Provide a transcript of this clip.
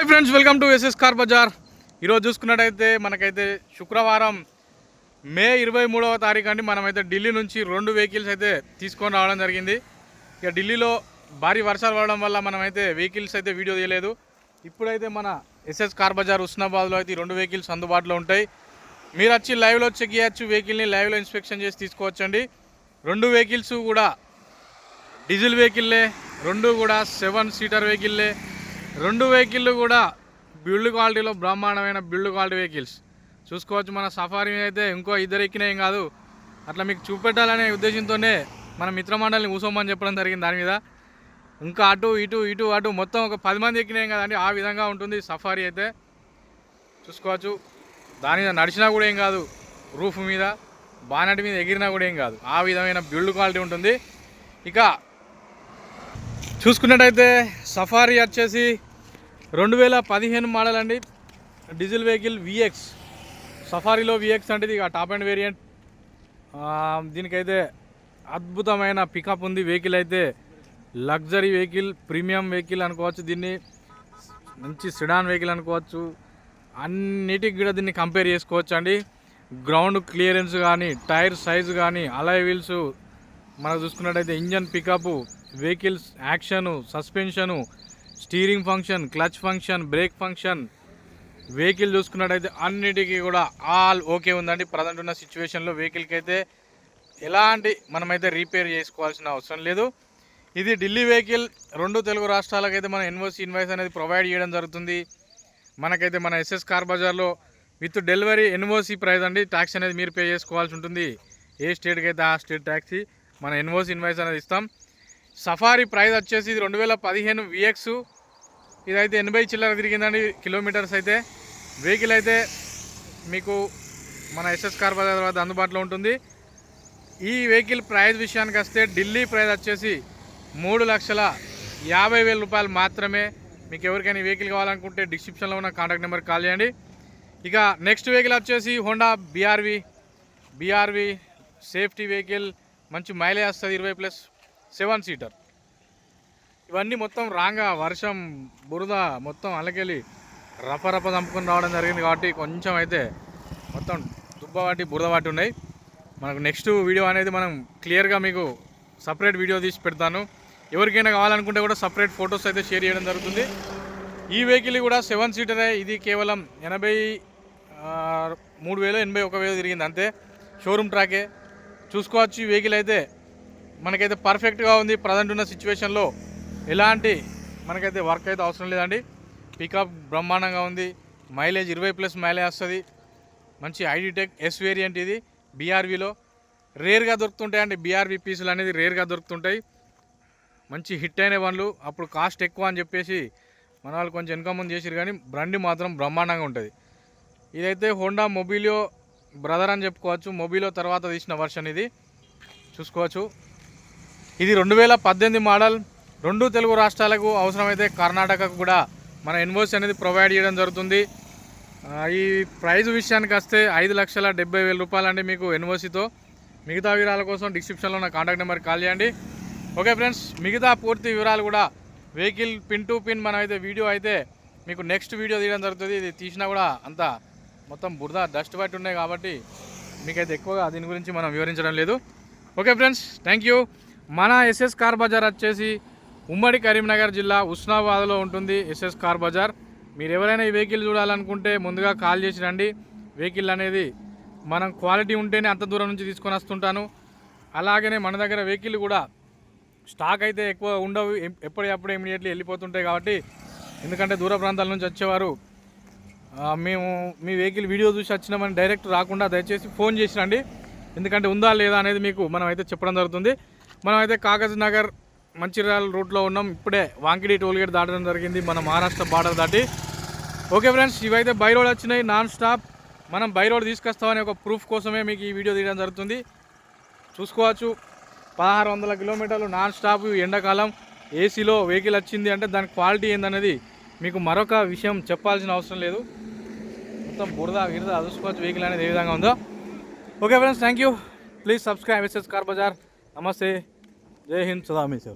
Hi friends, welcome to SS car Bazar. ఈరోజు చూసుకున్నట్టయితే మనకైతే శుక్రవారం మే 23వ తారీఖు అండి. మనమైతే ఢిల్లీ నుంచి 2 వెహికల్స్ అయితే తీసుకొని రావడం జరిగింది. ఇక ఢిల్లీలో భారీ వర్షాలు పడడం వల్ల మనమైతే వెహికల్స్ అయితే వీడియో తీయలేదు. ఇప్పుడైతే మన ఎస్ఎస్ కార్ బజార్ హుస్నాబాద్లో అయితే 2 వెహికల్స్ అందుబాటులో ఉంటాయి. మీరు వచ్చి లైవ్లో చెక్ చేయొచ్చు, వెహికల్ని లైవ్లో ఇన్స్పెక్షన్ చేసి తీసుకోవచ్చండి. 2 వెహికల్స్ కూడా డీజిల్ వెహికల్లే, 2 కూడా 7 సీటర్ వెహికల్లే. 2 వెహికల్లు కూడా బిల్డ్ క్వాలిటీలో బ్రహ్మాండమైన బిల్డ్ క్వాలిటీ వెహికల్స్ చూసుకోవచ్చు. మన సఫారీ అయితే ఇంకో 2 ఎక్కినాయి కాదు, అట్లా మీకు చూపెట్టాలనే ఉద్దేశంతోనే మన మిత్రమండలిని కూసోమని చెప్పడం జరిగింది. దాని మీద ఇంకా అటు ఇటు మొత్తం ఒక 10 మంది ఎక్కినాయి కదండి, ఆ విధంగా ఉంటుంది సఫారీ అయితే చూసుకోవచ్చు. దాని మీద నడిచినా కూడా ఏం కాదు, రూఫ్ మీద బానెట్ మీద ఎగిరినా కూడా ఏం కాదు, ఆ విధమైన బిల్డ్ క్వాలిటీ ఉంటుంది. ఇక చూసుకున్నట్టయితే సఫారీ వచ్చేసి 2015 మోడల్ అండి. డీజిల్ వెహికల్ విఎక్స్, సఫారీలో విఎక్స్ అంటే ఇక టాప్ అండ్ వేరియంట్. దీనికైతే అద్భుతమైన పికప్ ఉంది. వెహికల్ అయితే లగ్జరీ వెహికల్, ప్రీమియం వెహికల్ అనుకోవచ్చు. దీన్ని మంచి సిడాన్ వెహికల్ అనుకోవచ్చు. అన్నిటికి కూడా దీన్ని కంపేర్ చేసుకోవచ్చు అండి. గ్రౌండ్ క్లియరెన్స్ కానీ, టైర్ సైజు కానీ, అలాయ్ వీల్స్ మనకు చూసుకున్నట్టయితే engine pickup, vehicles action, suspension, steering function, clutch function, brake function, vehicle చూసుకున్నట్టయితే అన్నిటికీ కూడా ఆల్ ఓకే ఉందండి. ప్రజెంట్ ఉన్న సిచ్యువేషన్లో వెహికల్కి అయితే ఎలాంటి మనమైతే రిపేర్ చేసుకోవాల్సిన అవసరం లేదు. ఇది ఢిల్లీ వెహికల్. 2 తెలుగు రాష్ట్రాలకైతే మన ఎన్ఓసి ఇన్వాయిస్ అనేది ప్రొవైడ్ చేయడం జరుగుతుంది. మనకైతే మన ఎస్ఎస్ కార్ బజార్లో విత్ డెలివరీ ఎన్ఓసి ప్రైస్ అండి. ట్యాక్స్ అనేది మీరు పే చేసుకోవాల్సి ఉంటుంది. ఏ స్టేట్కి అయితే ఆ స్టేట్ ట్యాక్స్ మన ఎన్ఓసి ఇన్వాయిస్ అనేది ఇస్తాం. సఫారీ ప్రైస్ వచ్చేసి ఇది 2015 విఎక్స్. ఇదైతే 80 చిల్లర తిరిగిందండి కిలోమీటర్స్. అయితే వెహికల్ అయితే మీకు మన ఎస్ఎస్ కార్ బజార్ వద్ద అందుబాటులో ఉంటుంది. ఈ వెహికల్ ప్రైస్ విషయానికి వస్తే ఢిల్లీ ప్రైస్ వచ్చేసి 3,50,000 రూపాయలు మాత్రమే. మీకు ఎవరికైనా వెహికల్ కావాలనుకుంటే డిస్క్రిప్షన్లో ఉన్న కాంటాక్ట్ నెంబర్కి కాల్ చేయండి. ఇక నెక్స్ట్ వెహికల్ వచ్చేసి హోండా బీఆర్వి సేఫ్టీ వెహికల్, మంచి మైలేజ్ వస్తుంది, 20+ 7 సీటర్. ఇవన్నీ మొత్తం రాంగా వర్షం బురద మొత్తం అలకెళ్ళి రప దంపుకొని రావడం జరిగింది కాబట్టి కొంచెం అయితే మొత్తం దుబ్బవాటి బురదవాటి ఉన్నాయి. మనకు నెక్స్ట్ వీడియో అనేది మనం క్లియర్గా మీకు సపరేట్ వీడియో తీసి పెడతాను. ఎవరికైనా కావాలనుకుంటే కూడా సపరేట్ ఫొటోస్ అయితే షేర్ చేయడం జరుగుతుంది. ఈ వెహికల్ కూడా 7 సీటరే. ఇది కేవలం 83,081 తిరిగింది అంతే. షోరూమ్ ట్రాకే చూసుకోవచ్చు. ఈ వెహికల్ అయితే మనకైతే పర్ఫెక్ట్గా ఉంది. ప్రజెంట్ ఉన్న సిచ్యువేషన్లో ఎలాంటి మనకైతే వర్క్ అయితే అవసరం లేదండి. పికప్ బ్రహ్మాండంగా ఉంది. మైలేజ్ 20+ మైలేజ్ వస్తుంది. మంచి ఐడిటెక్ ఎస్ వేరియంట్. ఇది బీఆర్వీలో రేర్గా దొరుకుతుంటాయండి. బీఆర్వీ పీసులు అనేది రేర్గా దొరుకుతుంటాయి. మంచి హిట్ అయిన వన్లు. అప్పుడు కాస్ట్ ఎక్కువ అని చెప్పేసి మన వాళ్ళు కొంచెం వెనక ముందు చేసిరు, కానీ బండి మాత్రం బ్రహ్మాండంగా ఉంటుంది. ఇదైతే హోండా మొబిలియో బ్రదర్ అని చెప్పుకోవచ్చు. మొబిలియో తర్వాత తీసిన వర్షన్ ఇది చూసుకోవచ్చు. ఇది 2018 మోడల్. 2 తెలుగు రాష్ట్రాలకు అవసరమైతే కర్ణాటకకు కూడా మన ఎన్ఓసి అనేది ప్రొవైడ్ చేయడం జరుగుతుంది. ఈ ప్రైజ్ విషయానికి వస్తే 5,70,000 రూపాయలు అండి మీకు ఎన్ఓసితో. మిగతా వివరాల కోసం డిస్క్రిప్షన్లో ఉన్న కాంటాక్ట్ నెంబర్కి కాల్ చేయండి. ఓకే ఫ్రెండ్స్, మిగతా పూర్తి వివరాలు కూడా వెహికల్ పిన్ టు పిన్ మనమైతే వీడియో అయితే మీకు నెక్స్ట్ వీడియో తీయడం జరుగుతుంది. ఇది తీసినా కూడా అంతా మొత్తం బురద డస్ట్ బట్టి ఉన్నాయి కాబట్టి మీకైతే ఎక్కువగా దీని గురించి మనం వివరించడం లేదు. Okay friends, thank you. మన ఎస్ఎస్ కార్ బజార్ వచ్చేసి ఉమ్మడి కరీంనగర్ జిల్లా హుస్నాబాద్లో ఉంటుంది ఎస్ఎస్ కార్ బజార్. మీరు ఎవరైనా ఈ వెహికల్ చూడాలనుకుంటే ముందుగా కాల్ చేసి రండి. వెహికల్ అనేది మనం క్వాలిటీ ఉంటేనే అంత దూరం నుంచి తీసుకొని వస్తుంటాను. అలాగనే మన దగ్గర వెహికల్ కూడా స్టాక్ అయితే ఎక్కువ ఉండవు, ఎప్పటికప్పుడు ఇమీడియట్లీ వెళ్ళిపోతుంటాయి కాబట్టి. ఎందుకంటే దూర ప్రాంతాల నుంచి వచ్చేవారు మేము మీ వెహికల్ వీడియో చూసి వచ్చినామని డైరెక్ట్ రాకుండా దయచేసి ఫోన్ చేసి రండి. ఎందుకంటే ఉందా లేదా అనేది మీకు మనం అయితే చెప్పడం జరుగుతుంది. మనం అయితే కాగజ్ నగర్ మంచిర్యాల రూట్లో ఉన్నాం. ఇప్పుడే వాంకిడి టోల్గేట్ దాటడం జరిగింది, మన మహారాష్ట్ర బార్డర్ దాటి. ఓకే ఫ్రెండ్స్, ఇవైతే బై రోడ్ వచ్చినాయి నాన్ స్టాప్. మనం బై రోడ్ తీసుకొస్తామని ఒక ప్రూఫ్ కోసమే మీకు ఈ వీడియో తీయడం జరుగుతుంది. చూసుకోవచ్చు. 1600 కిలోమీటర్లు నాన్ స్టాప్ ఎండాకాలం ఏసీలో వెహికల్ వచ్చింది అంటే దాని క్వాలిటీ ఏందనేది మీకు మరొక విషయం చెప్పాల్సిన అవసరం లేదు. మొత్తం బురద చూసుకోవచ్చు వెహికల్ అనేది ఏ విధంగా ఉందో. Okay friends, thank you. Please subscribe SS car Bazar. నమస్తే, జై హింద్, సదా మీ సేవ.